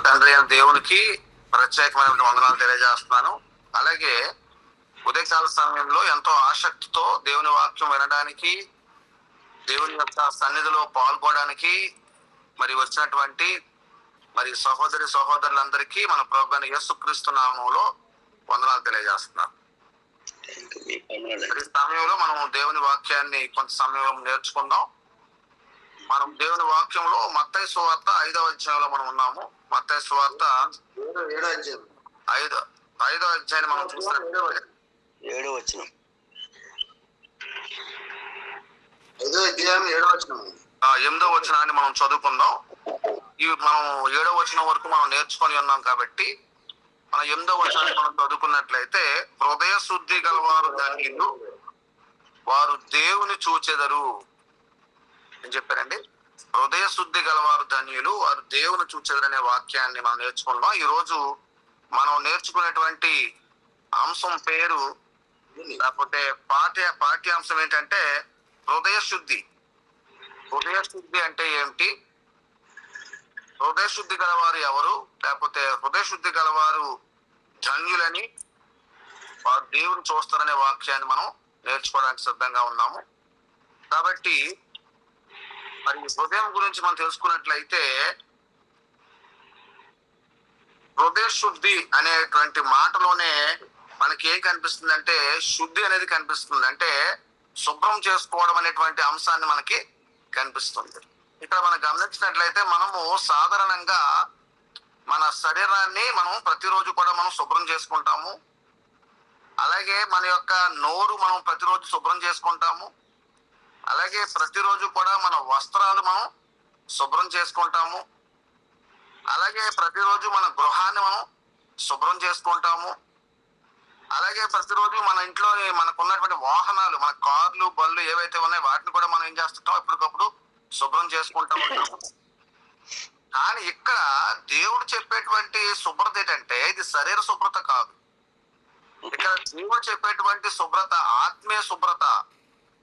తండ్రి అయిన దేవునికి ప్రత్యేకమైన వందనాలు తెలియజేస్తున్నాను. అలాగే ఉదయకాల సమయంలో ఎంతో ఆసక్తితో దేవుని వాక్యం వినడానికి, దేవుని యొక్క సన్నిధిలో పాల్గొనడానికి మరి వచ్చినటువంటి మరి సహోదరులందరికీ మన ప్రభువైన యేసుక్రీస్తు నామములో వందనాలు తెలియజేస్తున్నాను. ఈ సమయంలో మనం దేవుని వాక్యాన్ని కొంత సమయంలో నేర్చుకుందాం. మనం దేవుని వాక్యంలో మత్తయి సువార్త 5వ అధ్యాయంలో మనం ఉన్నాము. మత్తయి సువార్త 5వ అధ్యాయాన్ని మనం చూసినట్లయితే 7వ వచనం 8వ వచనాన్ని మనం చదువుకుందాం. ఇవి మనం 7వ వచనం వరకు మనం నేర్చుకొని ఉన్నాం కాబట్టి మనం 8వ వచనాన్ని మనం చదువుకున్నట్లయితే, హృదయ శుద్ధి గలవారు ధన్యులు, వారు దేవుని చూచెదరు అని చెప్పారండి. హృదయ శుద్ధి గలవారు ధన్యులు, వారు దేవుని చూచెదరు అనే వాక్యాన్ని మనం నేర్చుకుందాం. ఈ రోజు మనం నేర్చుకునేటువంటి అంశం పేరు లేకపోతే పాఠ్యాంశం ఏంటంటే హృదయ శుద్ధి. హృదయ శుద్ధి అంటే ఏమిటి, హృదయ శుద్ధి గలవారు ఎవరు, లేకపోతే హృదయ శుద్ధి గలవారు ధన్యులని, వారు దేవుని చూస్తారనే వాక్యాన్ని మనం నేర్చుకోవడానికి సిద్ధంగా ఉన్నాము. కాబట్టి మరి హృదయం గురించి మనం తెలుసుకున్నట్లయితే, హృదయ శుద్ధి అనేటువంటి మాటలోనే మనకి ఏం కనిపిస్తుంది అంటే శుద్ధి అనేది కనిపిస్తుంది. అంటే శుభ్రం చేసుకోవడం అనేటువంటి అంశాన్ని మనకి కనిపిస్తుంది. ఇక్కడ మనం గమనించినట్లయితే మనము సాధారణంగా మన శరీరాన్ని మనం ప్రతిరోజు కూడా మనం శుభ్రం చేసుకుంటాము. అలాగే మన యొక్క నోరు మనం ప్రతిరోజు శుభ్రం చేసుకుంటాము. అలాగే ప్రతిరోజు కూడా మన వస్త్రాలు మనం శుభ్రం చేసుకుంటాము. అలాగే ప్రతిరోజు మన గృహాన్ని మనం శుభ్రం చేసుకుంటాము. అలాగే ప్రతిరోజు మన ఇంట్లో మనకున్నటువంటి వాహనాలు, మన కార్లు, బళ్ళు ఏవైతే ఉన్నాయో వాటిని కూడా మనం ఏం చేస్తుంటాం, ఎప్పటికప్పుడు శుభ్రం చేసుకుంటూ ఉంటాము. కానీ ఇక్కడ దేవుడు చెప్పేటువంటి శుభ్రత ఏంటంటే ఇది శరీర శుభ్రత కాదు. ఇక్కడ దేవుడు చెప్పేటువంటి శుభ్రత ఆత్మీయ శుభ్రత.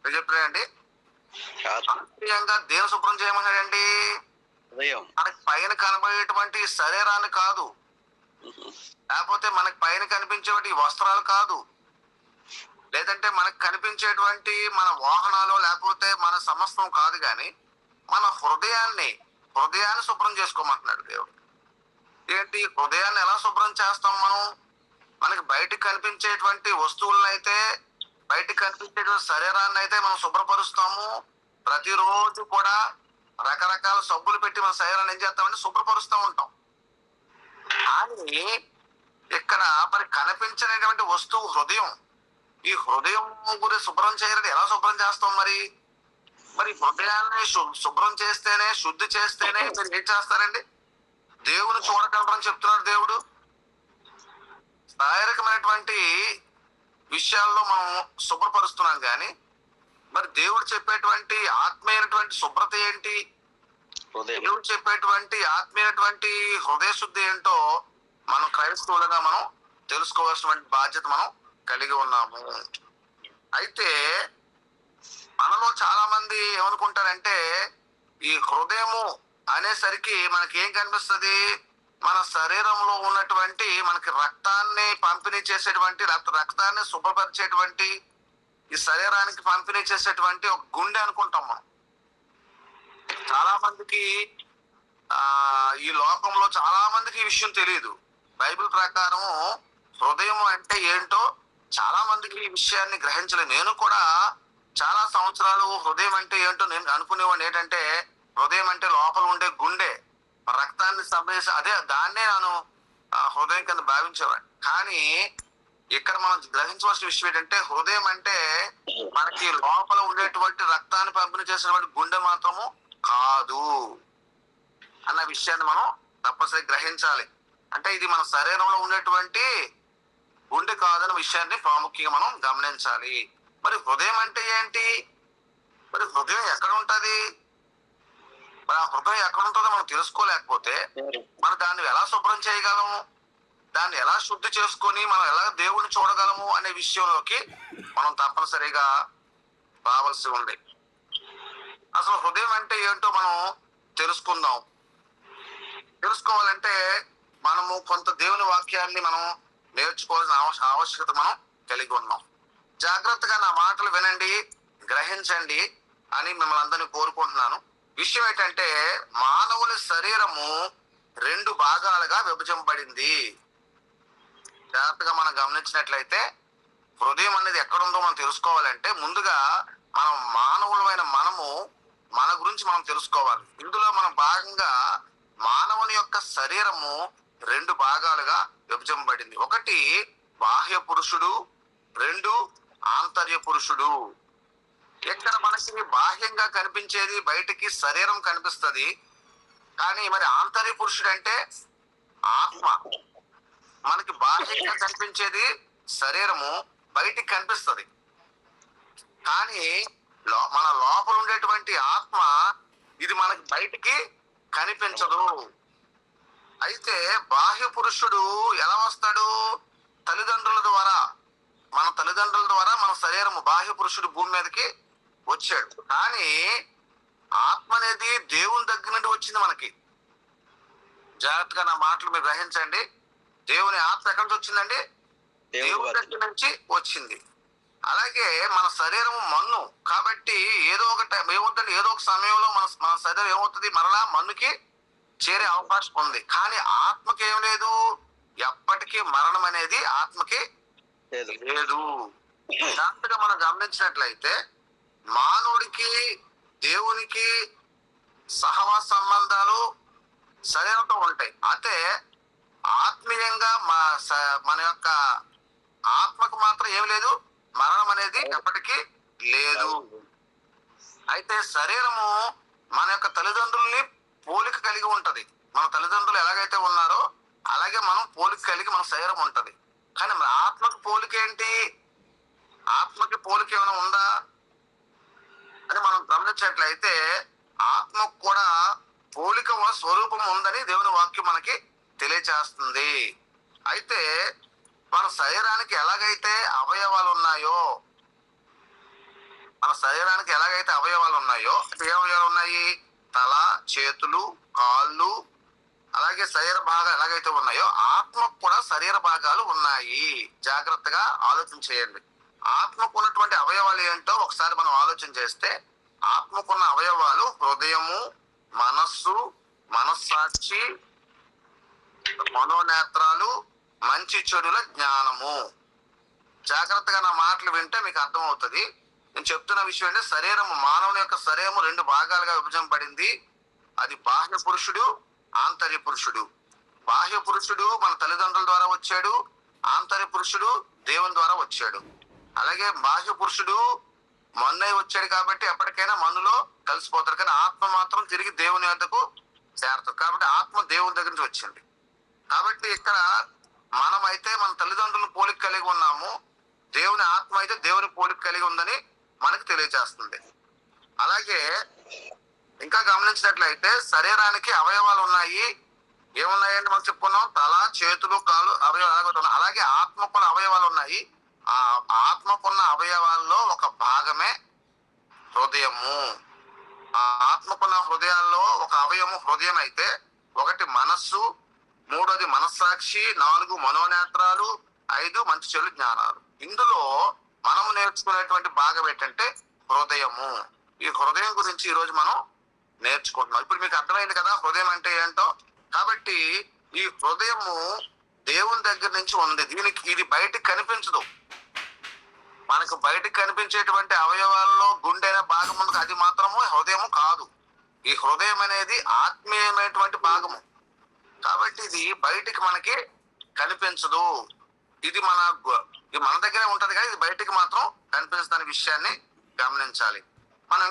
చెప్పాడండి, ఆత్మీయంగా దేని శుభ్రం చేయమన్నాడండి? మనకి పైన కనబడేటువంటి శరీరాన్ని కాదు, లేకపోతే మనకి పైన కనిపించేటువంటి వస్త్రాలు కాదు, లేదంటే మనకు కనిపించేటువంటి మన వాహనాలు, లేకపోతే మన సమస్తం కాదు, కానీ మన హృదయాన్ని శుభ్రం చేసుకోమంటున్నాడు దేవుడు. ఏంటి, హృదయాన్ని ఎలా శుభ్రం చేస్తాం మనం? మనకి బయటకు కనిపించేటువంటి వస్తువులను అయితే, బయటకు కనిపించేటువంటి శరీరాన్ని అయితే మనం శుభ్రపరుస్తాము. ప్రతిరోజు కూడా రకరకాల సబ్బులు పెట్టి మన శరీరాన్ని ఏం చేస్తామంటే శుభ్రపరుస్తూ ఉంటాం. కానీ ఇక్కడ మరి కనిపించినటువంటి వస్తువు హృదయం. ఈ హృదయం గురించి శుభ్రం చేయాలంటే ఎలా శుభ్రం చేస్తాం? మరి హృదయాన్ని శుభ్రం చేస్తేనే, శుద్ధి చేస్తేనే మీరు ఏం చేస్తారండి? దేవుని చూడగలరని చెప్తున్నాడు దేవుడు. శారీరకమైనటువంటి విషయాల్లో మనం శుభ్రపరుస్తున్నాం, కానీ మరి దేవుడు చెప్పేటువంటి ఆత్మీయమైనటువంటి శుభ్రత ఏంటి, దేవుడు చెప్పేటువంటి ఆత్మీయటువంటి హృదయ శుద్ధి ఏంటో మనం క్రైస్తవులుగా మనం తెలుసుకోవాల్సిన బాధ్యత మనం కలిగి ఉన్నాము. అయితే మనలో చాలా మంది ఏమనుకుంటారంటే ఈ హృదయము అనేసరికి మనకి ఏం కనిపిస్తుంది? మన శరీరంలో ఉన్నటువంటి మనకి రక్తాన్ని పంపిణీ చేసేటువంటి, రక్తాన్ని శుభ్రపరిచేటువంటి, ఈ శరీరానికి పంపిణీ చేసేటువంటి ఒక గుండె అనుకుంటాం మనం. చాలా మందికి ఈ లోకంలో చాలా మందికి ఈ విషయం తెలియదు. బైబిల్ ప్రకారం హృదయం అంటే ఏంటో చాలా మందికి ఈ విషయాన్ని గ్రహించలేదు. నేను కూడా చాలా సంవత్సరాలు హృదయం అంటే ఏంటో నేను అనుకునేవాడిని. ఏంటంటే హృదయం అంటే లోపల ఉండే గుండె, రక్తాన్ని సంబంధించి దాన్నే నేను హృదయం కింద భావించేవాడిని. కానీ ఇక్కడ మనం గ్రహించవలసిన విషయం ఏంటంటే హృదయం అంటే మనకి లోపల ఉండేటువంటి రక్తాన్ని పంపిణీ చేసినటువంటి గుండె మాత్రము కాదు అన్న విషయాన్ని మనం తప్పనిసరి గ్రహించాలి. అంటే ఇది మన శరీరంలో ఉండేటువంటి గుండె కాదన్న విషయాన్ని ప్రాముఖ్యంగా మనం గమనించాలి. మరి హృదయం అంటే ఏంటి? మరి హృదయం ఎక్కడ ఉంటది? మరి ఆ హృదయం ఎక్కడ ఉంటుందో మనం తెలుసుకోలేకపోతే మనం దాన్ని ఎలా శుభ్రం చేయగలము, దాన్ని ఎలా శుద్ధి చేసుకొని మనం ఎలా దేవుణ్ణి చూడగలము అనే విషయంలోకి మనం తప్పనిసరిగా రావాల్సి ఉంది. అసలు హృదయం అంటే ఏంటో మనం తెలుసుకుందాం. తెలుసుకోవాలంటే మనము కొంత దేవుని వాక్యాన్ని మనం నేర్చుకోవాల్సిన ఆవశ్యకత మనం కలిగి ఉన్నాం. జాగ్రత్తగా నా మాటలు వినండి, గ్రహించండి అని మిమ్మల్ని అందరినీ కోరుకుంటున్నాను. విషయం ఏంటంటే మానవుని శరీరము 2 భాగాలుగా విభజింపబడింది. జాగ్రత్తగా మనం గమనించినట్లయితే హృదయం అనేది ఎక్కడుందో మనం తెలుసుకోవాలంటే ముందుగా మనం మానవులమైన మనము మన గురించి మనం తెలుసుకోవాలి. ఇందులో మన భాగంగా మానవుని యొక్క శరీరము 2 భాగాలుగా విభజింపబడింది. ఒకటి బాహ్య పురుషుడు, 2 ఆంతర్య పురుషుడు. ఇక్కడ మనకి బాహ్యంగా కనిపించేది బయటికి శరీరం కనిపిస్తుంది, కానీ మరి ఆంతర్య పురుషుడు అంటే ఆత్మ. మనకి బాహ్యంగా కనిపించేది శరీరము, బయటికి కనిపిస్తుంది, కానీ మన లోపల ఉండేటువంటి ఆత్మ ఇది మనకి బయటికి కనిపించదు. అయితే బాహ్య పురుషుడు ఎలా వస్తాడు? తల్లిదండ్రుల ద్వారా. మన తల్లిదండ్రుల ద్వారా మన శరీరము బాహ్య పురుషుడు భూమి మీదకి వచ్చాడు. కానీ ఆత్మ అనేది దేవుని దగ్గర నుండి వచ్చింది మనకి. జాగ్రత్తగా నా మాటలు మీరు గ్రహించండి. దేవుని ఆత్మ ఎక్కడి నుంచి వచ్చిందండి? దేవుని దగ్గర నుంచి వచ్చింది. అలాగే మన శరీరము మన్ను కాబట్టి ఏదో ఒక ఏమవుతుంది, ఏదో ఒక సమయంలో మన శరీరం ఏమవుతుంది, మరలా మన్నుకి చేరే అవకాశం ఉంది. కానీ ఆత్మకి ఏం లేదు, ఎప్పటికీ మరణం అనేది ఆత్మకి లేదు. జాగ్రత్తగా మనం గమనించినట్లయితే మానవుడికి దేవునికి సహవాస సంబంధాలు శరీరంతో ఉంటాయి. అయితే ఆత్మీయంగా మన యొక్క ఆత్మకు మాత్రం ఏం లేదు, మరణం అనేది ఎప్పటికీ లేదు. అయితే శరీరము మన యొక్క తల్లిదండ్రుల్ని పోలిక కలిగి ఉంటది. మన తల్లిదండ్రులు ఎలాగైతే ఉన్నారో అలాగే మనం పోలిక కలిగి మన శరీరం ఉంటది. కానీ మన ఆత్మకు పోలిక ఏంటి? ఆత్మకి పోలిక ఏమైనా ఉందా అని మనం గమనించినట్లయితే ఆత్మకు కూడా పోలిక స్వరూపం ఉందని దేవుని వాక్యం మనకి తెలియచేస్తుంది. అయితే మన శరీరానికి ఎలాగైతే అవయవాలు ఉన్నాయో, ఏ అవయవాలు ఉన్నాయి? తల, చేతులు, కాళ్ళు, అలాగే శరీర భాగాలు ఎలాగైతే ఉన్నాయో ఆత్మకు కూడా శరీర భాగాలు ఉన్నాయి. జాగ్రత్తగా ఆలోచన చేయండి. ఆత్మకు ఉన్నటువంటి అవయవాలు ఏంటో ఒకసారి మనం ఆలోచన చేస్తే ఆత్మకున్న అవయవాలు హృదయము, మనస్సు, మనస్సాక్షి, మనోనేత్రాలు, మంచి చెడుల జ్ఞానము. జాగ్రత్తగా నా మాటలు వింటే మీకు అర్థమవుతుంది. నేను చెప్తున్న విషయం అంటే శరీరము, మానవుని యొక్క శరీరము 2 భాగాలుగా విభజింపబడింది. అది బాహ్య పురుషుడు, ఆంతర్య పురుషుడు. బాహ్య పురుషుడు మన తల్లిదండ్రుల ద్వారా వచ్చాడు, ఆంతర్య పురుషుడు దేవుని ద్వారా వచ్చాడు. అలాగే బాహ్య పురుషుడు మన్నై వచ్చాడు కాబట్టి ఎప్పటికైనా మన్నులో కలిసిపోతాడు, కానీ ఆత్మ మాత్రం తిరిగి దేవుని వద్దకు చేరుతాడు. కాబట్టి ఆత్మ దేవుని దగ్గర నుంచి వచ్చింది. కాబట్టి ఇక్కడ మనమైతే మన తల్లిదండ్రులను పోలిక కలిగి ఉన్నాము, దేవుని ఆత్మ అయితే దేవుని పోలిక కలిగి ఉందని మనకు తెలియజేస్తుంది. అలాగే ఇంకా గమనించినట్లయితే శరీరానికి అవయవాలు ఉన్నాయి. ఏమున్నాయంటే మనం చెప్పుకున్నాం, తల, చేతులు, కాళ్ళు అవయవాలు. అలాగే ఆత్మకున్న అవయవాలు ఉన్నాయి. ఆ ఆత్మకున్న అవయవాల్లో ఒక భాగమే హృదయము. ఆ ఆత్మకున్న హృదయాల్లో ఒక అవయవము హృదయం అయితే, 1 మనస్సు, 3 మనస్సాక్షి, 4 మనోనేత్రాలు, 5 మంచి చెడు జ్ఞానాలు. ఇందులో మనం నేర్చుకునేటువంటి భాగం ఏంటంటే హృదయము. ఈ హృదయం గురించి ఈ రోజు మనం నేర్చుకుంటున్నాం. ఇప్పుడు మీకు అర్థమైంది కదా హృదయం అంటే ఏంటో. కాబట్టి ఈ హృదయము దేవుని దగ్గర నుంచి ఉంది. ఇది బయటికి కనిపించదు. మనకు బయటికి కనిపించేటువంటి అవయవాల్లో గుండె అనే భాగం ఉంది, అది మాత్రము హృదయము కాదు. ఈ హృదయం అనేది ఆత్మీయమైనటువంటి భాగము కాబట్టి ఇది బయటికి మనకి కనిపించదు. ఇది మన దగ్గరే ఉంటది కానీ ఇది బయటికి మాత్రం కనిపించదనే విషయాన్ని గమనించాలి. మనం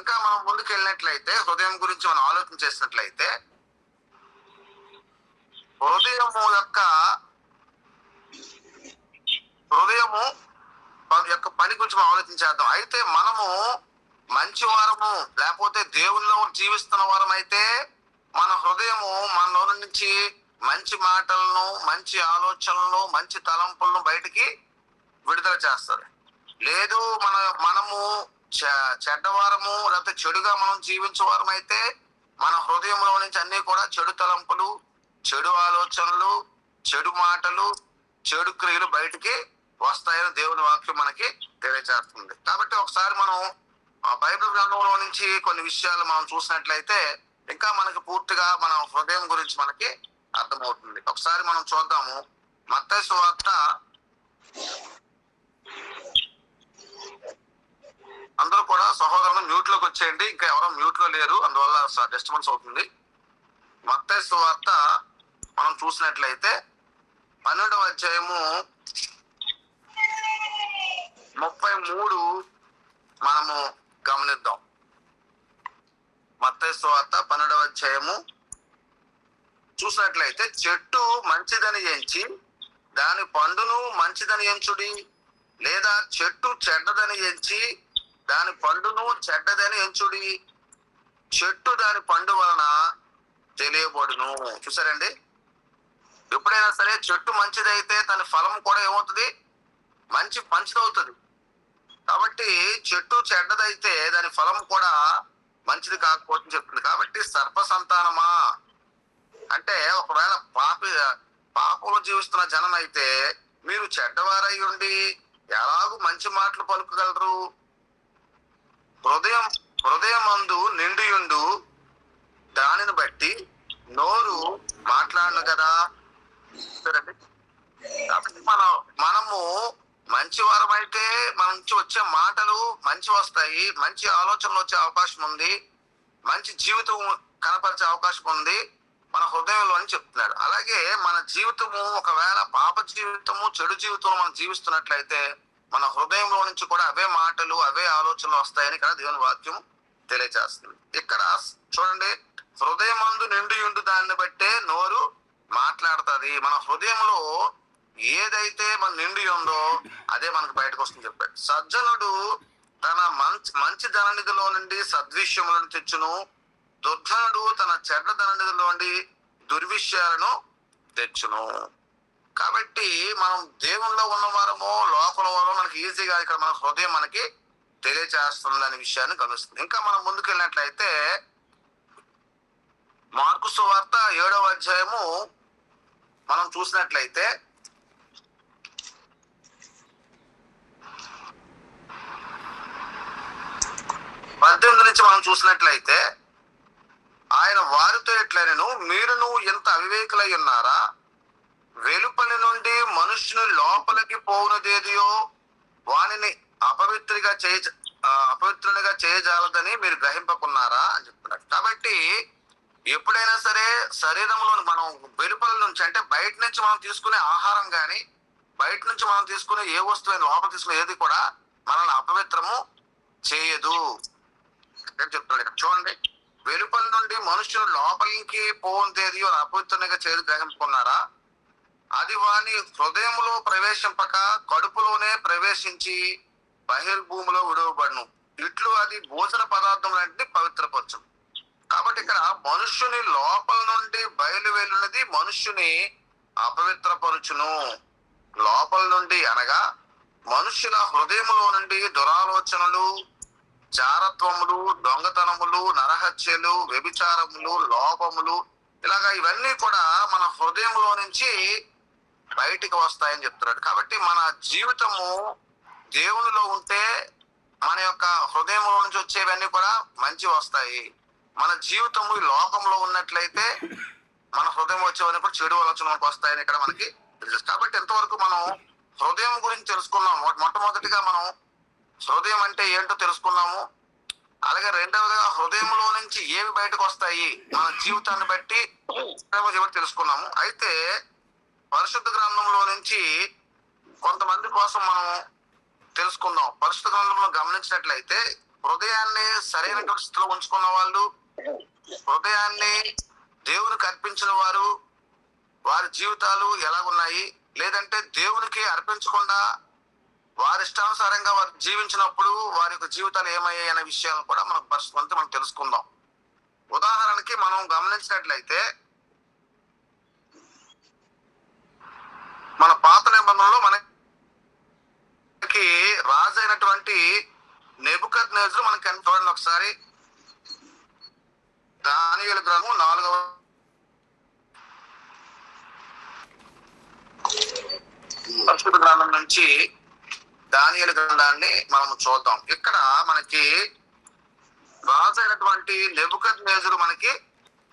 ముందుకు వెళ్ళినట్లయితే హృదయం గురించి మనం ఆలోచన చేసినట్లయితే హృదయము యొక్క పని గురించి మనం ఆలోచించేద్దాం. అయితే మనము మంచి వారము లేకపోతే దేవునిలో జీవిస్తున్న వారం అయితే మన హృదయము మనలో నుంచి మంచి మాటలను, మంచి ఆలోచనలను, మంచి తలంపులను బయటికి విడుదల చేస్తారు. లేదు మనము చెడ్డవారము లేకపోతే చెడుగా మనం జీవించేవారం అయితే మన హృదయంలో నుంచి అన్ని కూడా చెడు తలంపులు, చెడు ఆలోచనలు, చెడు మాటలు, చెడు క్రియలు బయటికి వస్తాయని దేవుని వాక్యం మనకి తెలియజేస్తుంది. కాబట్టి ఒకసారి మనం ఆ బైబిల్ గ్రంథంలో నుంచి కొన్ని విషయాలు మనం చూసినట్లయితే ఇంకా మనకి పూర్తిగా మన హృదయం గురించి మనకి అర్థమవుతుంది. ఒకసారి మనం చూద్దాము. మత్తయి సువార్త, అందరూ కూడా సహోదరులు మ్యూట్ లోకి వచ్చేయండి, ఇంకా ఎవరో మ్యూట్ లో లేరు, అందువల్ల డిస్టర్బెన్స్ అవుతుంది. మత్తయి సువార్త మనం చూసినట్లయితే 12వ అధ్యాయము 33 మనము గమనిద్దాం. మత్తయి సువార్త 12వ అధ్యాయము చూసినట్లయితే, చెట్టు మంచిదని ఎంచి దాని పండును మంచిదని ఎంచుడి, లేదా చెట్టు చెడ్డదని ఎంచి దాని పండును చెడ్డదని ఎంచుడి, చెట్టు దాని పండు వలన తెలియబడును. చూసారండి, ఎప్పుడైనా సరే చెట్టు మంచిదైతే దాని ఫలం కూడా ఏమవుతుంది? మంచిదవుతుంది. కాబట్టి చెట్టు చెడ్డదైతే దాని ఫలం కూడా మంచిది కాకపోతుందని చెప్తుంది. కాబట్టి సర్ప సంతానమా అంటే, ఒకవేళ పాపంలో జీవిస్తున్న జనం అయితే మీరు చెడ్డవారై ఉండి ఎలాగూ మంచి మాటలు పలుకగలరు? హృదయమందు నిండియుండు దానిని బట్టి నోరు మాట్లాడను కదా. కాబట్టి మనము మంచి వారం అయితే మన నుంచి వచ్చే మాటలు మంచి వస్తాయి, మంచి ఆలోచనలు వచ్చే అవకాశం ఉంది, మంచి జీవితం కనపరిచే అవకాశం ఉంది మన హృదయంలో అని చెప్తున్నాడు. అలాగే మన జీవితము ఒకవేళ పాప జీవితము, చెడు జీవితం మనం జీవిస్తున్నట్లయితే మన హృదయంలో నుంచి కూడా అవే మాటలు, అవే ఆలోచనలు వస్తాయని ఇక్కడ దేవుని వాక్యం తెలియజేస్తుంది. ఇక్కడ చూడండి, హృదయమందు నిండియుండు దాన్ని బట్టే నోరు మాట్లాడుతుంది. మన హృదయంలో ఏదైతే మన నిండి ఉందో అదే మనకు బయటకు వస్తుంది చెప్పాడు. సజ్జనుడు తన మంచి ధననిధిలో నుండి సద్విషయములను తెచ్చును, దుర్ధనుడు తన చెడ్డ ధననిధిలో నుండి దుర్విషయాలను తెచ్చును. కాబట్టి మనం దేవుల్లో ఉన్నవారమో లోకంలో వారమో మనకి ఈజీగా ఇక్కడ మన హృదయం మనకి తెలియజేస్తుంది అనే విషయాన్ని గమనిస్తుంది. ఇంకా మనం ముందుకెళ్ళినట్లయితే మార్కు సువార్త 7వ అధ్యాయము మనం చూసినట్లయితే 18 నుంచి మనం చూసినట్లయితే, ఆయన వారితో ఎట్లనెను, మీరును ఎంత అవివేకులై ఉన్నారా? వెలుపలి నుండి మనుష్యుని లోపలికి పోవునదేదియో వానిని అపవిత్రునిగా చేయజాలదని మీరు గ్రహింపకున్నారా అని చెప్తున్నారు. కాబట్టి ఎప్పుడైనా సరే శరీరంలో మనం వెలుపల నుంచి అంటే బయట నుంచి మనం తీసుకునే ఆహారం కానీ, బయట నుంచి మనం తీసుకునే ఏ వస్తువు లోపల తీసుకునే ఏది కూడా మనల్ని అపవిత్రము చేయదు చెప్తున్నాడు. ఇక్కడ చూడండి, వెలుపల నుండి మనుషులు లోపలికి పోవునదేది అపవిత్రునిగా చేయదు గ్రహింపుకున్నారా? అది వాని హృదయంలో ప్రవేశింపక కడుపులోనే ప్రవేశించి బహిర్భూమిలో విడవబడును. ఇట్లు అది భోజన పదార్థం లాంటిది పవిత్రపరచు. కాబట్టి ఇక్కడ మనుష్యుని లోపల నుండి బయలు వెళ్ళినది మనుష్యుని అపవిత్రపరచును. లోపల నుండి అనగా మనుష్యుల హృదయములో నుండి దురాలోచనలు, జారత్వములు, దొంగతనములు, నరహత్యలు, వ్యభిచారములు, లోపములు, ఇలాగా ఇవన్నీ కూడా మన హృదయంలో నుంచి బయటికి వస్తాయని చెప్తున్నాడు. కాబట్టి మన జీవితము దేవునిలో ఉంటే మన యొక్క హృదయంలో నుంచి వచ్చేవన్నీ కూడా మంచి వస్తాయి. మన జీవితము ఈ లోకంలో ఉన్నట్లయితే మన హృదయం వచ్చేవన్నీ కూడా చెడు ఆలోచనలకు వస్తాయని ఇక్కడ మనకి తెలుసు. కాబట్టి ఎంతవరకు మనం హృదయం గురించి తెలుసుకున్నాం. మొట్టమొదటిగా మనం హృదయం అంటే ఏంటో తెలుసుకున్నాము. అలాగే రెండవదిగా హృదయంలో నుంచి ఏవి బయటకు వస్తాయి మన జీవితాన్ని బట్టి తెలుసుకున్నాము. అయితే పరిశుద్ధ గ్రంథంలో నుంచి కొంతమంది కోసం మనం తెలుసుకుందాం. పరిశుద్ధ గ్రంథంలో గమనించినట్లయితే హృదయాన్ని సరైన స్థితిలో ఉంచుకున్న వాళ్ళు, హృదయాన్ని దేవునికి అర్పించిన వారు, వారి జీవితాలు ఎలాగున్నాయి, లేదంటే దేవునికి అర్పించకుండా వారి ఇష్టానుసారంగా వారు జీవించినప్పుడు వారి యొక్క జీవితాలు ఏమయ్యాయి అనే విషయాలను కూడా మనకు పరిస్థితి మనం తెలుసుకుందాం. ఉదాహరణకి మనం గమనించినట్లయితే మన పాత నిబంధనలో మనకి రాజు అయినటువంటి నెబుకద్నెజరు మనకి చూడండి ఒకసారి. దానియేలు గ్రంథం 4వ నుంచి దానియేలు గ్రంథాన్ని మనం చూద్దాం. ఇక్కడ మనకి రాజు అయినటువంటి నెబుకద్నెజరు మనకి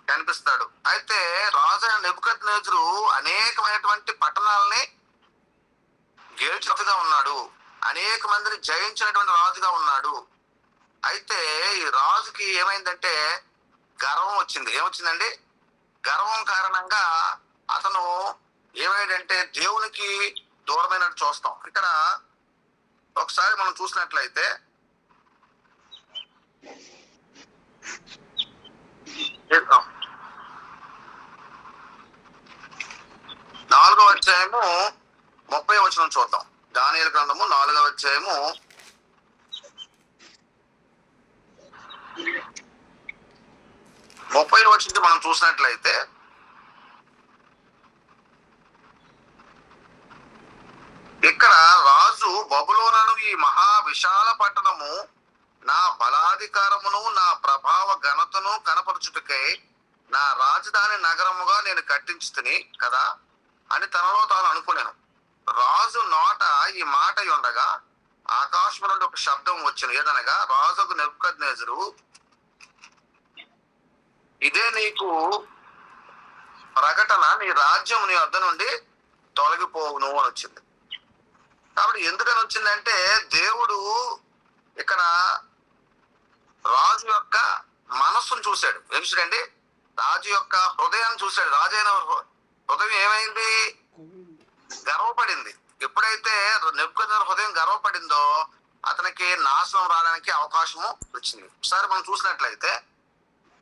కనిపిస్తాడు. అయితే రాజు అయిన నెబుకద్నెజరు అనేకమైనటువంటి పట్టణాలని గెలిచినట్టుగా ఉన్నాడు, అనేక మందిని జయించినటువంటి రాజుగా ఉన్నాడు. అయితే ఈ రాజుకి ఏమైందంటే గర్వం వచ్చింది. ఏమొచ్చిందండి? గర్వం కారణంగా అతను ఏమైందంటే దేవునికి దూరమైనట్టు చూస్తాం. ఇక్కడ ఒకసారి మనం చూసినట్లయితే నాలుగవ అధ్యాయము 30వ వచనం చూద్దాం. దానియేలు గ్రంథము 4వ అధ్యాయము 30వ వచనం మనం చూసినట్లయితే ఇక్కడ రాజు బబులోనును, ఈ మహా విశాల పట్టణము నా బలాధికారమును నా ప్రభావ ఘనతను కనపరచుటకై నా రాజధాని నగరముగా నేను కట్టించుతుని కదా అని తనలో తాను అనుకునేను. రాజు నోట ఈ మాట ఉండగా ఆకాశం నుండి ఒక శబ్దం వచ్చెను. ఏదనగా, రాజుకు నెబుకద్నెజరు, ఇదే నీకు ప్రకటన, నీ రాజ్యం నీ వద్ద నుండి తొలగిపోవును అని వచ్చింది. కాబట్టి ఎందుకని వచ్చిందంటే దేవుడు ఇక్కడ రాజు యొక్క మనస్సును చూశాడు. ఏం చూడండి? రాజు యొక్క హృదయాన్ని చూశాడు. రాజు అయిన హృదయం ఏమైంది? గర్వపడింది. ఎప్పుడైతే నెబుకద్నెజరు హృదయం గర్వపడిందో అతనికి నాశనం రావడానికి అవకాశము వచ్చింది. ఒకసారి మనం చూసినట్లయితే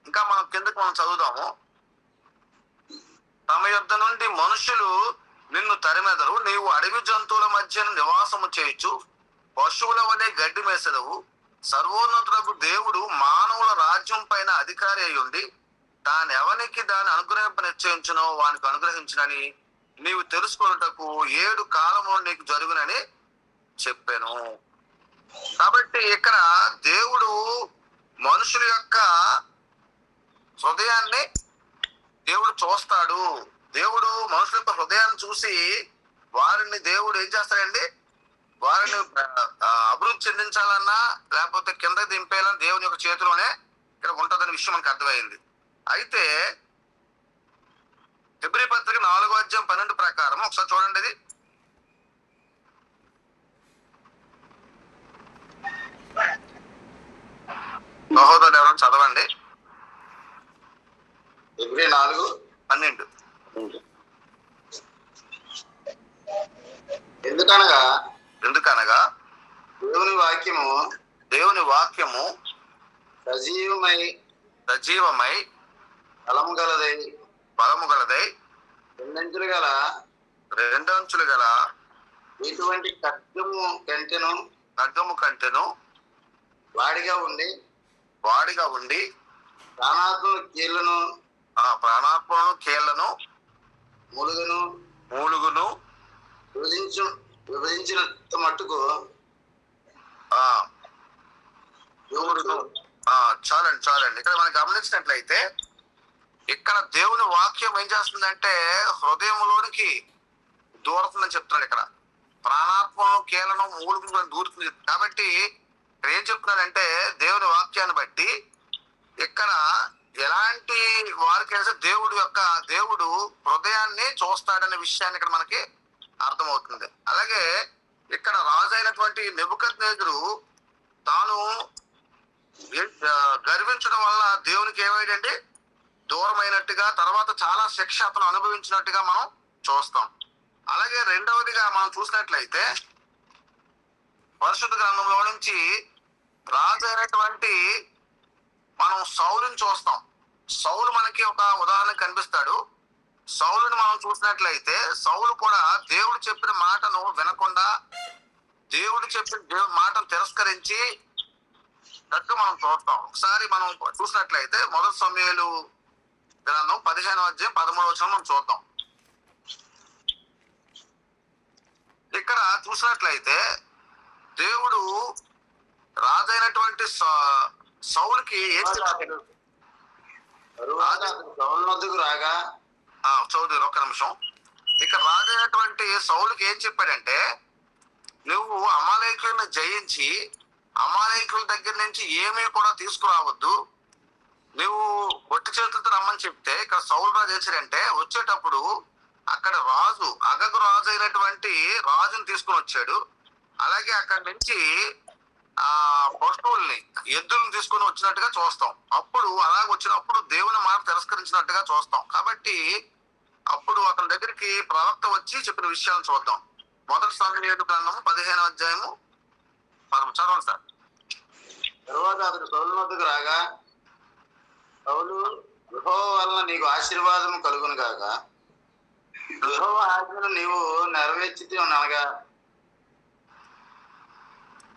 ఇంకా మనం కిందకి మనం చదువుదాము. తమ యొద్ద నుండి మనుషులు నిన్ను తరిమెదరు, నీవు అడవి జంతువుల మధ్య నివాసము చేయొచ్చు, పశువుల వలె గడ్డి మేసెదవు. సర్వోన్నతులకు దేవుడు మానవుల రాజ్యం పైన అధికారి అయి ఉండి దాని ఎవరికి దాన్ని అనుగ్రహింప నిశ్చయించునో వానికి అనుగ్రహించునని నీవు తెలుసుకున్నటకు 7 కాలములు నీకు జరుగునని చెప్పాను. కాబట్టి ఇక్కడ దేవుడు మనుషుల యొక్క హృదయాన్ని దేవుడు చూస్తాడు. దేవుడు మనుషుల యొక్క హృదయాన్ని చూసి వారిని దేవుడు ఏం చేస్తాడండి? వారిని అభివృద్ధి చెందించాలన్నా లేకపోతే కింద దింపేయాలన్నా దేవుని యొక్క చేతిలోనే ఇక్కడ ఉంటుందనే విషయం మనకు అర్థమైంది. అయితే హెబ్రీ పత్రిక 4వ అధ్యాయం 12 ప్రకారం ఒకసారి చూడండి. ఇది సహోదరులు ఎవరైనా చదవండి. హెబ్రీ 4:12. ఎందుకనగా దేవుని వాక్యము సజీవమై బలము గలదై రెండంచులు గల ఇటువంటి ఖడ్గము కంటెను వాడిగా ఉండి ప్రాణాత్మను కీళ్లను మూలుగును విభజించినంత మట్టుకు చాలండి. ఇక్కడ మనం గమనించినట్లయితే ఇక్కడ దేవుని వాక్యం ఏం చేస్తుందంటే హృదయంలోనికి దూరుతుందని చెప్తున్నాడు. ఇక్కడ ప్రాణాత్మను కీళ్లను మూలుగును దూరుతుంది. కాబట్టి ఇక్కడ ఏం చెప్తున్నాడంటే దేవుని వాక్యాన్ని బట్టి ఇక్కడ ఎలాంటి వారికైనా దేవుడు హృదయాన్ని చూస్తాడనే విషయాన్ని ఇక్కడ మనకి అర్థమవుతుంది. అలాగే ఇక్కడ రాజు అయినటువంటి నెబుకద్నెజరు తాను గర్వించడం వల్ల దేవునికి ఏమైందండి? దూరమైనట్టుగా, తర్వాత చాలా శిక్ష అతను అనుభవించినట్టుగా మనం చూస్తాం. అలాగే రెండవదిగా మనం చూసినట్లయితే పరిశుద్ధ గ్రంథంలో నుంచి రాజు అయినటువంటి మనం సౌలుని చూస్తాం. సౌలు మనకి ఒక ఉదాహరణ కనిపిస్తాడు. సౌలుని మనం చూసినట్లయితే సౌలు కూడా దేవుడు చెప్పిన మాటను వినకుండా దేవుడు చెప్పిన మాటను తిరస్కరించి మనం చూస్తాం. ఒకసారి మనం చూసినట్లయితే 1 సమూయేలు గ్రంథం 15వ అధ్యాయం 13వ వచనం మనం చూద్దాం. ఇక్కడ చూసినట్లయితే దేవుడు రాజైనటువంటి సౌలుకి ఏం చెప్పాడు? రాగా చౌదరి ఒక్క నిమిషం. ఇక్కడ రాజైనటువంటి సౌలుకి ఏం చెప్పాడంటే నువ్వు అమాలేకులను జయించి అమాలేకుల దగ్గర నుంచి ఏమీ కూడా తీసుకురావద్దు, నువ్వు ఒట్టి చేతులతో రమ్మని చెప్తే ఇక్కడ సౌలు రాజు చేశాడంటే వచ్చేటప్పుడు అక్కడ రాజు అగగు రాజు అయినటువంటి రాజుని తీసుకుని వచ్చాడు. అలాగే అక్కడి నుంచి ఆ పశువుల్ని ఎద్దులను తీసుకుని వచ్చినట్టుగా చూస్తాం. అప్పుడు అలాగ వచ్చినప్పుడు దేవుని మాట తిరస్కరించినట్టుగా చూస్తాం. కాబట్టి అప్పుడు అతని దగ్గరికి ప్రవక్త వచ్చి చెప్పిన విషయాలను చూద్దాం. మొదటి సమూయేలు గ్రంథము 15వ అధ్యాయము చదవండి సార్. తరువాత అతడు సౌలు వద్దకు రాగా, సౌలు, యెహోవా వలన నీకు ఆశీర్వాదం కలుగును గాక, యెహోవా ఆజ్ఞను నీవు నెరవేర్చితే అనగా,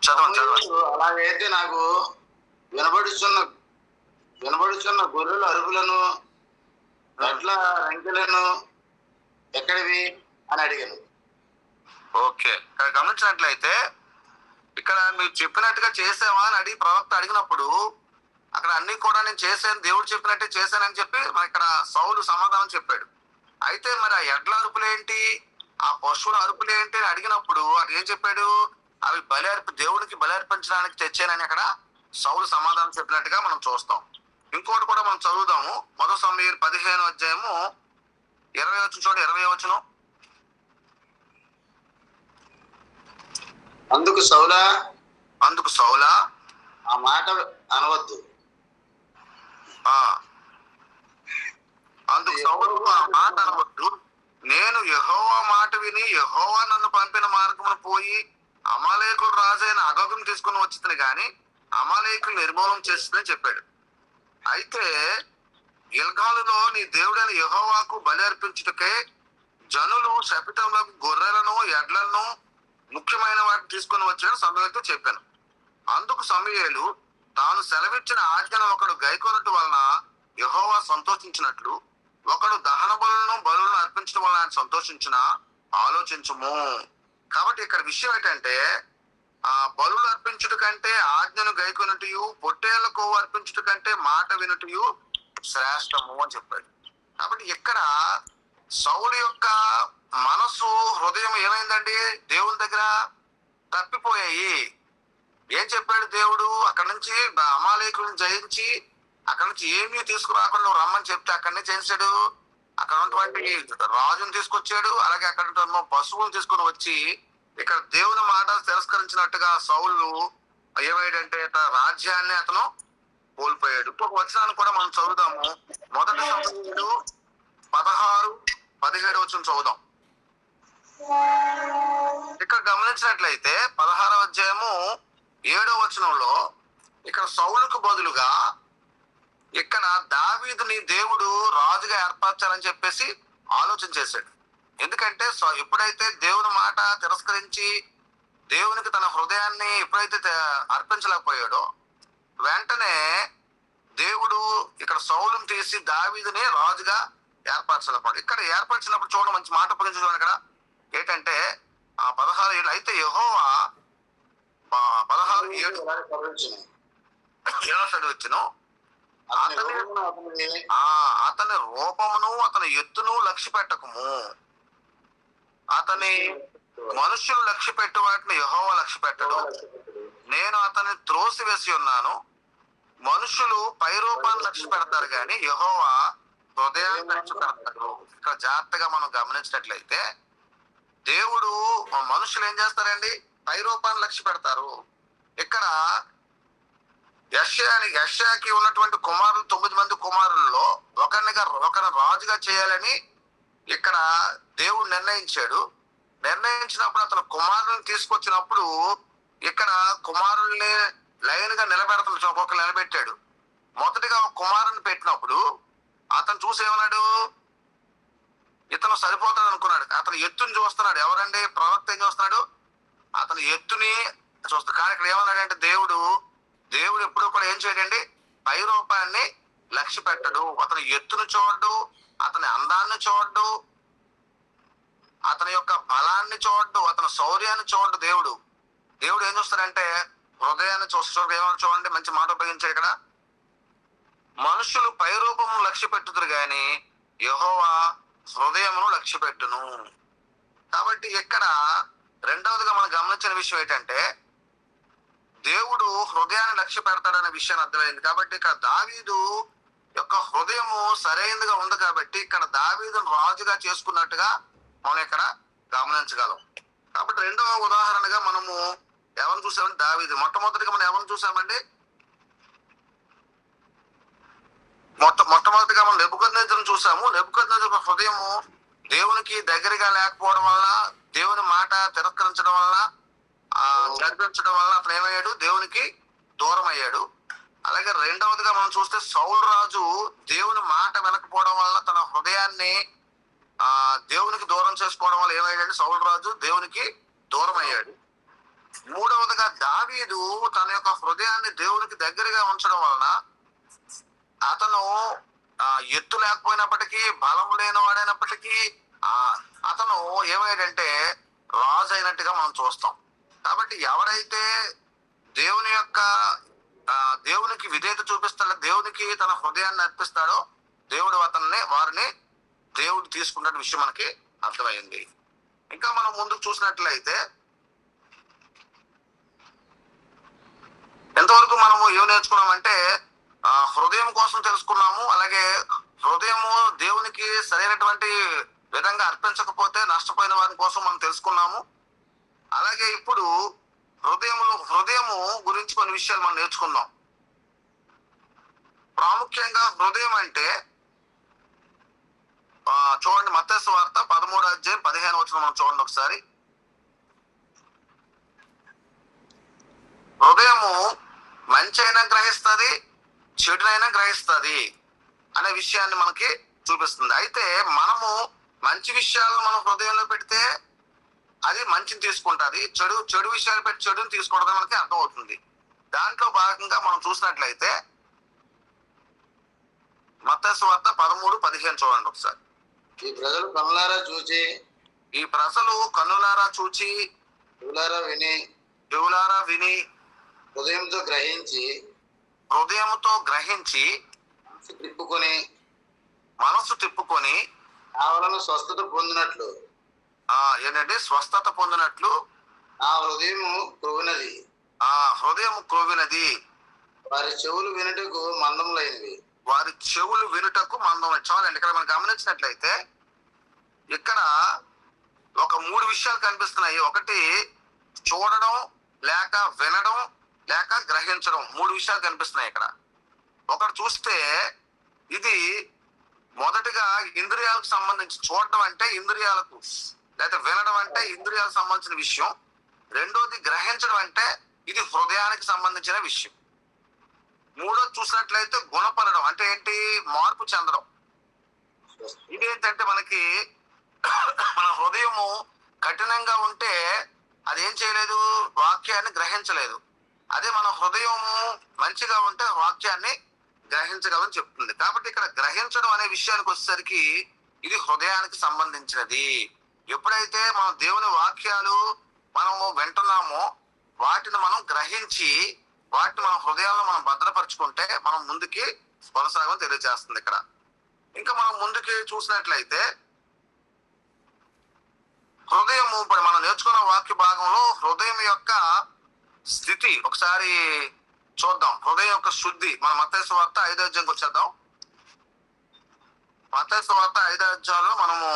చదవండి. అలాగైతే నాకు వినబడుచున్న గొర్రెల అరుపులను గట్ల రంకెలను ఎక్కడివి అని అడిగాను. ఓకే, ఇక్కడ గమనించినట్లయితే ఇక్కడ మీరు చెప్పినట్టుగా చేసావా అని అడిగి ప్రవక్త అడిగినప్పుడు అక్కడ అన్ని కూడా నేను చేశాను, దేవుడు చెప్పినట్టే చేశానని చెప్పి మరి ఇక్కడ సౌలు సమాధానం చెప్పాడు. అయితే మరి ఆ ఎడ్ల అరుపులేంటి, ఆ పశువుల అరుపులేంటి అని అడిగినప్పుడు అది ఏం చెప్పాడు, అవి దేవుడికి బలి అర్పించడానికి తెచ్చానని అక్కడ సౌలు సమాధానం చెప్పినట్టుగా మనం చూస్తాం. ఇంకోటి కూడా మనం చదువుదాము. మొదటి సమూయేలు 15వ అధ్యాయము 20 వచనం చూడండి. 20 వచనం. అందుకు సౌలా ఆ మాట అనవద్దు, అందుకు సౌలు ఆ మాట అనవద్దు, నేను యెహోవా మాట విని యెహోవా నన్ను పంపిన మార్గమును పోయి అమాలేకుల రాజైన అగగును తీసుకుని వచ్చింది గాని అమాలేకులు నిర్మూలన చేస్తుందని చెప్పాడు. అయితే గిల్గాలులో నీ దేవుడైన యెహోవాకు బలి అర్పించుటకే జనులు శపితంలోకి గొర్రెలను ఎడ్లను ముఖ్యమైన వాటిని తీసుకుని వచ్చాడు సమూయేలుతో చెప్పాను. అందుకు సమూయేలు తాను సెలవిచ్చిన ఆజ్ఞను ఒకడు గైకొనట్టు వలన యెహోవా సంతోషించినట్లు ఒకడు దహన బలులను అర్పించడం వలన ఆయన సంతోషించిన ఆలోచించుము. కాబట్టి ఇక్కడ విషయం ఏంటంటే ఆ బలులు అర్పించుట కంటే ఆజ్ఞను గైకొనుటయు పొట్టేళ్లకు అర్పించుట కంటే మాట వినుటయు శ్రేష్టము అని చెప్పాడు. కాబట్టి ఇక్కడ సౌలు యొక్క మనసు హృదయం ఏమైందండి, దేవుని దగ్గర తప్పిపోయాయి. ఏం చెప్పాడు దేవుడు, అక్కడి నుంచి అమాలేకులను జయించి అక్కడి నుంచి ఏమీ తీసుకురాకుండా నువ్వు రమ్మని చెప్తే అక్కడి నుంచి చేశాడు, అక్కడ ఉన్నటువంటి రాజును తీసుకొచ్చాడు. అలాగే అక్కడ పశువులను తీసుకొని వచ్చి ఇక్కడ దేవుని మాట తిరస్కరించినట్టుగా సౌలు ఏమైందంటే రాజ్యాన్ని అతను కోల్పోయాడు. ఇంకొక వచనాన్ని కూడా మనం చదువుదాము. మొదటి సమూయేలు 16-17 వచనం చదువుదాం. ఇక్కడ గమనించినట్లయితే 16వ అధ్యాయము 7వ వచనంలో ఇక్కడ సౌలుకు బదులుగా ఇక్కడ దావీదుని దేవుడు రాజుగా ఏర్పరచాలని చెప్పేసి ఆలోచన చేశాడు. ఎందుకంటే ఎప్పుడైతే దేవుని మాట తిరస్కరించి దేవునికి తన హృదయాన్ని ఎప్పుడైతే అర్పించలేకపోయాడో వెంటనే దేవుడు ఇక్కడ సౌలును తీసి దావీదుని రాజుగా ఏర్పరచాలన్నమాట. ఇక్కడ ఏర్పరిచినప్పుడు చూడండి, మంచి మాట ఉపయోగించడం ఇక్కడ ఏంటంటే 16 అయితే యెహోవా 16:7 వచ్చిన అతని రూపమును అతని ఎత్తును లక్ష్య పెట్టకము, అతని మనుషులు లక్ష్య పెట్టు వాటిని యెహోవా లక్ష్య పెట్టడు, నేను అతన్ని త్రోసివేసి ఉన్నాను. మనుషులు పై రూపాన్ని లక్ష్య పెడతారు కానీ యెహోవా హృదయాన్ని లక్ష్య పెడతాడు. ఇక్కడ జాగ్రత్తగా మనం గమనించినట్లయితే దేవుడు మనుషులు ఏం చేస్తారండి, పై రూపాన్ని లక్ష్య పెడతారు. ఇక్కడ యెషయాకి ఉన్నటువంటి కుమారులు 9 మంది కుమారుల్లో ఒకరిని రాజుగా చేయాలని ఇక్కడ దేవుడు నిర్ణయించాడు. నిర్ణయించినప్పుడు అతను కుమారులను తీసుకొచ్చినప్పుడు ఇక్కడ కుమారుల్ని లైన్ గా నిలబెడతాడు, ఒక్కొక్కరు నిలబెట్టాడు. మొదటిగా ఒక కుమారుని పెట్టినప్పుడు అతను చూసి ఏమన్నాడు, ఇతను సరిపోతాడు అనుకున్నాడు. అతను ఎత్తుని చూస్తున్నాడు. ఎవరండి, ప్రవక్త ఏం చూస్తున్నాడు, అతను ఎత్తుని చూస్తాడు. కానీ ఇక్కడ ఏమన్నాడంటే దేవుడు ఎప్పుడు కూడా ఏం చేయడండి, పై రూపాన్ని లక్ష్య పెట్టడు. అతని ఎత్తును చూడడు, అతని అందాన్ని చూడడు, అతని యొక్క బలాన్ని చూడడు, అతని శౌర్యాన్ని చూడడు. దేవుడు ఏం చూస్తాడంటే హృదయాన్ని చూస్తాడు. ఏమన్నా చూడండి, మంచి మాట ఉపయోగించాడు ఇక్కడ, మనుషులు పై రూపము లక్ష్య పెట్టుదురు గాని యెహోవా హృదయమును లక్ష్య పెట్టును. కాబట్టి ఇక్కడ రెండవదిగా మనం గమనించిన విషయం ఏంటంటే దేవుడు హృదయాన్ని లక్ష్య పెడతాడనే విషయాన్ని అర్థమైంది. కాబట్టి ఇక్కడ దావీదు యొక్క హృదయము సరైనదిగా ఉంది కాబట్టి ఇక్కడ దావీదును రాజుగా చేసుకున్నట్టుగా మనం ఇక్కడ గమనించగలం. కాబట్టి రెండవ ఉదాహరణగా మనము ఎవరిని చూసామంటే దావీదు. మొట్టమొదటిగా మనం ఎవరిని చూసామండి? మొట్టమొదటిగా మనం నెబుకద్నెజరును చూసాము. నెబుకద్నెజరు హృదయము దేవునికి దగ్గరగా లేకపోవడం వల్ల, దేవుని మాట తిరస్కరించడం వల్ల, గర్భించడం వల్ల అతను ఏమయ్యాడు? దేవునికి దూరం అయ్యాడు. అలాగే రెండవదిగా మనం చూస్తే సౌలు రాజు దేవుని మాట వినకపోవడం వల్ల తన హృదయాన్ని దేవునికి దూరం చేసుకోవడం వల్ల ఏమయ్యాడు? సౌలు రాజు దేవునికి దూరం అయ్యాడు. మూడవదిగా దావీదు తన యొక్క హృదయాన్ని దేవునికి దగ్గరగా ఉంచడం వలన అతను ఎత్తు లేకపోయినప్పటికీ, బలం లేని వాడైనప్పటికీ అతను ఏమయ్యాడంటే రాజు అయినట్టుగా మనం చూస్తాం. కాబట్టి ఎవరైతే దేవునికి విధేయత చూపిస్తాడో, దేవునికి తన హృదయాన్ని అర్పిస్తాడో దేవుడు వారిని దేవుడు తీసుకున్న విషయం మనకి అర్థమైంది. ఇంకా మనం ముందుకు చూసినట్లయితే ఎంతవరకు మనము ఏం నేర్చుకున్నామంటే హృదయం కోసం తెలుసుకున్నాము. అలాగే హృదయము దేవునికి సరైనటువంటి విధంగా అర్పించకపోతే నష్టపోయిన వారి కోసం మనం తెలుసుకున్నాము. అలాగే ఇప్పుడు హృదయము గురించి కొన్ని విషయాలు మనం నేర్చుకుందాం. ప్రాముఖ్యంగా హృదయం అంటే చూడండి, మత్తయి సువార్త 13:15 మనం చూడండి ఒకసారి. హృదయము మంచి అయినా గ్రహిస్తుంది, చెడునైనా గ్రహిస్తుంది అనే విషయాన్ని మనకి చూపిస్తుంది. అయితే మనము మంచి విషయాలను మనం హృదయంలో పెడితే అది మంచిని తీసుకుంటుంది, చెడు విషయాలు పెట్టి చెడుని తీసుకోవడం మనకి అర్థం అవుతుంది. దాంట్లో భాగంగా మనం చూసినట్లయితే మత్తయి సువార్త 13:15 చూడండి ఒకసారి. ఈ ప్రజలు కన్నులారా చూచి చెవులారా విని హృదయంతో గ్రహించి మనసు తిప్పుకొని కేవలం స్వస్థత పొందినట్లు ఆ హృదయము క్రొవ్వినది, వారి చెవులు వినుటకు మందములైనవి. చాలండి. ఇక్కడ మనం గమనించినట్లయితే ఇక్కడ ఒక 3 విషయాలు కనిపిస్తున్నాయి. ఒకటి చూడడం, లేక వినడం, లేక గ్రహించడం. 3 విషయాలు కనిపిస్తున్నాయి ఇక్కడ. ఒకటి చూస్తే ఇది మొదటిగా ఇంద్రియాలకు సంబంధించి, చూడడం అంటే ఇంద్రియాలకు, లేకపోతే వినడం అంటే ఇంద్రియాలకు సంబంధించిన విషయం. రెండోది గ్రహించడం అంటే ఇది హృదయానికి సంబంధించిన విషయం. మూడోది చూసినట్లయితే గుణపడడం అంటే ఏంటి? మార్పు చెందడం. ఇదేంటంటే మనకి మన హృదయము కఠినంగా ఉంటే అదేం చేయలేదు, వాక్యాన్ని గ్రహించలేదు. అదే మన హృదయము మంచిగా ఉంటే వాక్యాన్ని గ్రహించగలని చెప్తుంది. కాబట్టి ఇక్కడ గ్రహించడం అనే విషయానికి వచ్చేసరికి ఇది హృదయానికి సంబంధించినది. ఎప్పుడైతే మనం దేవుని వాక్యాలు మనము వింటున్నామో వాటిని మనం గ్రహించి వాటిని మన హృదయాల్లో మనం భద్రపరుచుకుంటే మనం ముందుకి కొనసాగమని తెలియజేస్తుంది ఇక్కడ. ఇంకా మనం ముందుకి చూసినట్లయితే హృదయము, ఇప్పుడు మనం నేర్చుకున్న వాక్య భాగంలో హృదయం యొక్క స్థితి ఒకసారి చూద్దాం. హృదయం యొక్క శుద్ధి మన మత్తయి సువార్త 5వ అధ్యాయంకి వచ్చేద్దాం. మత్తయి సువార్త 5వ అధ్యాయంలో మనము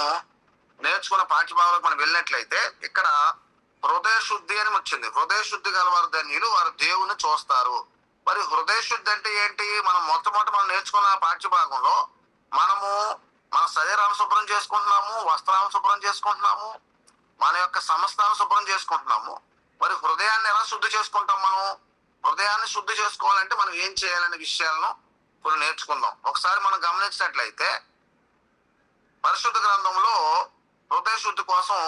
నేర్చుకున్న పాఠ్యభాగంలోకి మనం వెళ్ళినట్లయితే ఇక్కడ హృదయ శుద్ధి అని వచ్చింది. హృదయ శుద్ధి గలవారు ధన్యులు, వారు దేవుని చూస్తారు. మరి హృదయ శుద్ధి అంటే ఏంటి? మనం మొట్టమొదటి మనం నేర్చుకున్న పాఠ్యభాగంలో మనము మన శరీరాన్ని శుభ్రం చేసుకుంటున్నాము, వస్త్రాలను శుభ్రం చేసుకుంటున్నాము, మన యొక్క సమస్తాన్ని శుభ్రం చేసుకుంటున్నాము. మరి హృదయాన్ని ఎలా శుద్ధి చేసుకుంటాం? మనం హృదయాన్ని శుద్ధి చేసుకోవాలంటే మనం ఏం చేయాలనే విషయాలను కొన్ని నేర్చుకుందాం. ఒకసారి మనం గమనించినట్లయితే పరిశుద్ధ గ్రంథంలో హృదయ శుద్ధి కోసం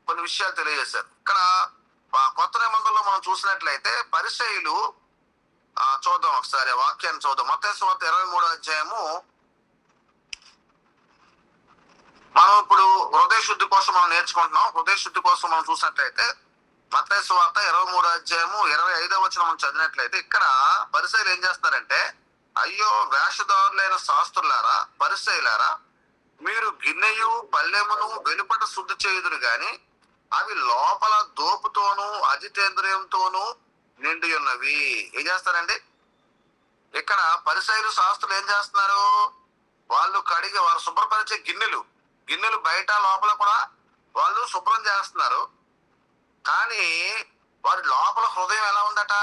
కొన్ని విషయాలు తెలియజేశారు. ఇక్కడ కొత్త నిబంధనలో మనం చూసినట్లయితే పరిసయ్యులు, చూద్దాం ఒకసారి వాక్యాన్ని చూద్దాం. మత్తయి సువార్త 23వ అధ్యాయము. మనం ఇప్పుడు హృదయ శుద్ధి కోసం మనం నేర్చుకుంటున్నాం. హృదయ శుద్ధి కోసం మనం చూసినట్లయితే మత్తయి సువార్త 23వ అధ్యాయము 25వ వచనం మనం చదివినట్లయితే ఇక్కడ పరిసయ్యులు ఏం చేస్తారంటే, అయ్యో వేషధారులైన శాస్త్రులారా, పరిసయ్యులారా, మీరు గిన్నెయు పల్లెమును వెలుపట శుద్ధి చేయుదురు గాని అవి లోపల దోపుతోనూ అజితేంద్రియంతోనూ నిండి ఉన్నవి. ఏం చేస్తారండి? ఇక్కడ పరిసయ్యులు శాస్త్రులు ఏం చేస్తున్నారు? వాళ్ళు శుభ్రపరిచే గిన్నెలు బయట లోపల కూడా వాళ్ళు శుభ్రం చేస్తున్నారు. కానీ వారి లోపల హృదయం ఎలా ఉందట?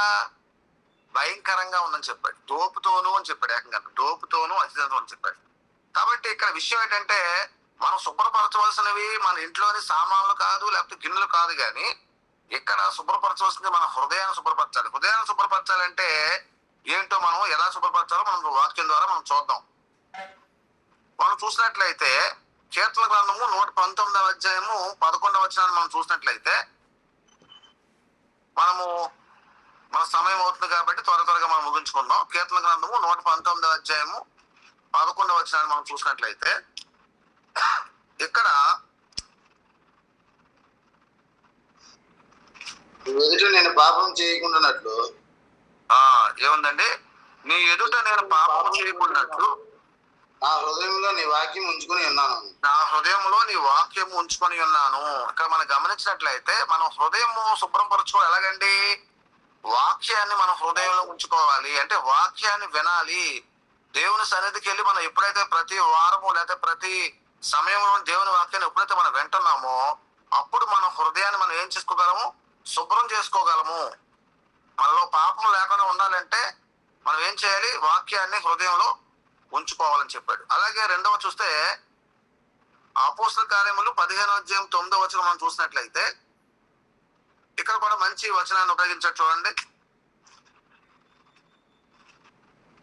భయంకరంగా ఉందని చెప్పాడు. దోపుతోను అని చెప్పాడు. ఏకంగా దోపుతోను అజితేంద్రియం అని చెప్పాడు. కాబట్టి ఇక్కడ విషయం ఏంటంటే, మనం శుభ్రపరచవలసినవి మన ఇంట్లోని సామాన్లు కాదు, లేకపోతే గిన్నెలు కాదు, కానీ ఇక్కడ శుభ్రపరచవలసింది మన హృదయాన్ని శుభ్రపరచాలి. హృదయాన్ని శుభ్రపరచాలంటే ఏంటో మనం ఎలా శుభ్రపరచాలో మనం వాక్యం ద్వారా మనం చూద్దాం. మనం చూసినట్లయితే కీర్తన గ్రంథము 119వ అధ్యాయము 11వ వచనాన్ని మనం చూసినట్లయితే, మన సమయం అవుతుంది కాబట్టి త్వరగా మనం ముగించుకుందాం. కీర్తన గ్రంథము 119వ అధ్యాయము 11వ వచనాన్ని మనం చూసినట్లయితే, ఇక్కడ ఎదుట నేను పాపం చేయకుండానట్లు ఏముందండి? నీ ఎదుట నేను పాపం చేయకుండానట్లు నా హృదయంలో నీ వాక్యం ఉంచుకొని ఉన్నాను. నా హృదయంలో నీ వాక్యం ఉంచుకొని ఉన్నాను. ఇక్కడ మనం గమనించినట్లయితే మనం హృదయము శుభ్రపరచుకోవాలి. ఎలాగండి? వాక్యాన్ని మనం హృదయంలో ఉంచుకోవాలి. అంటే వాక్యాన్ని వినాలి. దేవుని సన్నిధికి వెళ్ళి మనం ఎప్పుడైతే ప్రతి వారము లేకపోతే ప్రతి సమయంలో దేవుని వాక్యాన్ని ఎప్పుడైతే మనం వింటున్నామో అప్పుడు మన హృదయాన్ని మనం ఏం చేసుకోగలము? శుభ్రం చేసుకోగలము. మనలో పాపం లేకుండా ఉండాలంటే మనం ఏం చేయాలి? వాక్యాన్ని హృదయంలో ఉంచుకోవాలని చెప్పాడు. అలాగే రెండవ చూస్తే అపోస్తల కార్యములు 15వ అధ్యాయం 9వ వచనం మనం చూసినట్లయితే ఇక్కడ కూడా మంచి వచనాన్ని ఉపయోగించారు. చూడండి,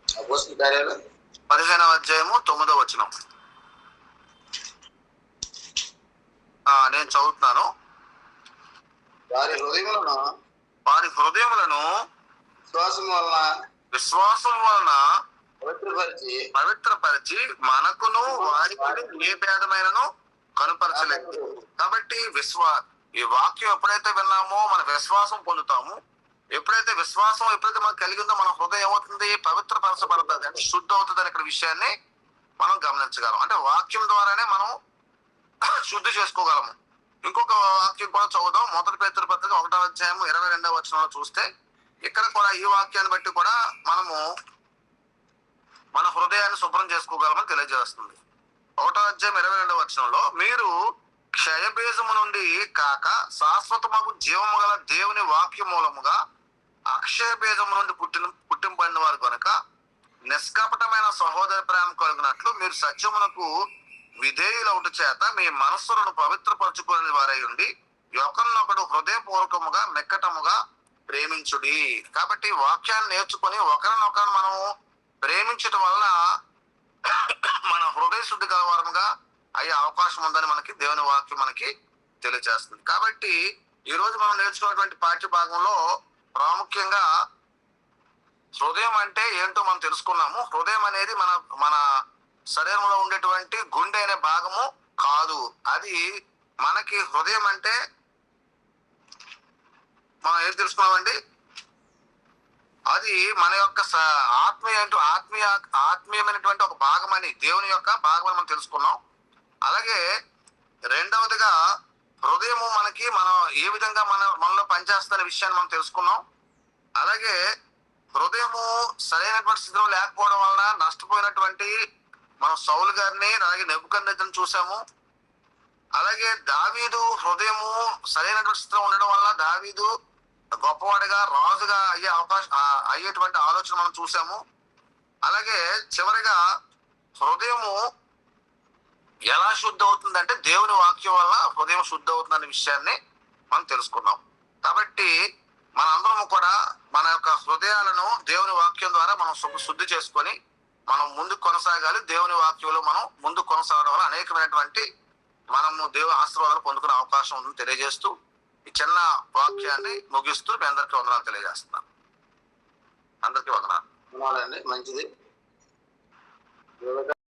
అపోస్తల కార్యాలు 15వ అధ్యాయము 9వ వచనం. నేను చదువుతున్నాను. వారి హృదయములను విశ్వాసం వలన పవిత్రపరిచి మనకును వారికి ఏ భేదమైనను కనుపరచలేదు. కాబట్టి ఈ వాక్యం ఎప్పుడైతే విన్నామో మన విశ్వాసం పొందుతాము. ఎప్పుడైతే మనకు కలిగిందో మన హృదయం ఏమవుతుంది? పవిత్రపరచబడుతుంది, అంటే శుద్ధి అవుతుంది అనే ఇక్కడ విషయాన్ని మనం గమనించగలం. అంటే వాక్యం ద్వారానే మనం శుద్ధి చేసుకోగలము. ఇంకొక వాక్యం కూడా చదువుదాం. 1 పేతురు పత్రిక 1వ అధ్యాయం 22వ వచనంలో చూస్తే ఇక్కడ కూడా ఈ వాక్యాన్ని బట్టి కూడా మనము మన హృదయాన్ని శుభ్రం చేసుకోగలమని తెలియజేస్తుంది. 1వ అధ్యాయం 22వ వచనంలో, మీరు క్షయబీజము నుండి కాక శాశ్వతమగు జీవము గల దేవుని వాక్య మూలముగా అక్షయ బీజము నుండి పుట్టింపడిన వారు కనుక నిష్కపటమైన సహోదర ప్రేమ కలిగినట్లు మీరు సత్యమునకు విధేయులవుట చేత మీ మనస్సులను పవిత్రపరచుకునే వారై ఉండి ఒకరినొకడు హృదయపూర్వకముగా మెక్కటముగా ప్రేమించుడి. కాబట్టి వాక్యాన్ని నేర్చుకుని ఒకరినొకరు మనం ప్రేమించటం వలన మన హృదయ శుద్ధి కలవారముగా అయ్యే అవకాశం ఉందని మనకి దేవుని వాక్యం మనకి తెలియజేస్తుంది. కాబట్టి ఈ రోజు మనం నేర్చుకున్నటువంటి పాఠ్య భాగంలో ప్రాముఖ్యంగా హృదయం అంటే ఏంటో మనం తెలుసుకున్నాము. హృదయం అనేది మన శరీరంలో ఉండేటువంటి గుండె అనే భాగము కాదు. అది మనకి హృదయం అంటే మనం ఏం తెలుసుకున్నామండి? అది మన యొక్క ఆత్మీయమైనటువంటి ఒక భాగం అని, దేవుని యొక్క భాగం అని మనం తెలుసుకున్నాం. అలాగే రెండవదిగా హృదయము మనం ఏ విధంగా మనలో పనిచేస్తున్న విషయాన్ని మనం తెలుసుకున్నాం. అలాగే హృదయము సరైనటువంటి స్థితిలో లేకపోవడం వలన నష్టపోయినటువంటి మనం సౌలు గారిని, అలాగే నెబుకద్నెజరుని చూసాము. అలాగే దావీదు హృదయము సరైనటువంటి స్థితిలో ఉండడం వల్ల దావీదు గొప్పవాడిగా, రాజుగా అయ్యేటువంటి ఆలోచన మనం చూసాము. అలాగే చివరిగా హృదయము ఎలా శుద్ధి అవుతుందంటే దేవుని వాక్యం వల్ల హృదయం శుద్ధి అవుతుందనే విషయాన్ని మనం తెలుసుకున్నాం. కాబట్టి మనందరము కూడా మన యొక్క హృదయాలను దేవుని వాక్యం ద్వారా మనం శుద్ధి చేసుకొని మనం ముందుకు కొనసాగాలి. దేవుని వాక్యంలో మనం ముందుకు కొనసాగడం వల్ల అనేకమైనటువంటి మనము దేవుని ఆశీర్వాదాలు పొందుకునే అవకాశం ఉందని తెలియజేస్తూ ఈ చిన్న వాక్యాన్ని ముగిస్తూ మీ అందరికీ వందనాలు తెలియజేస్తున్నాను. అందరికీ వందనాలు. మంచిది.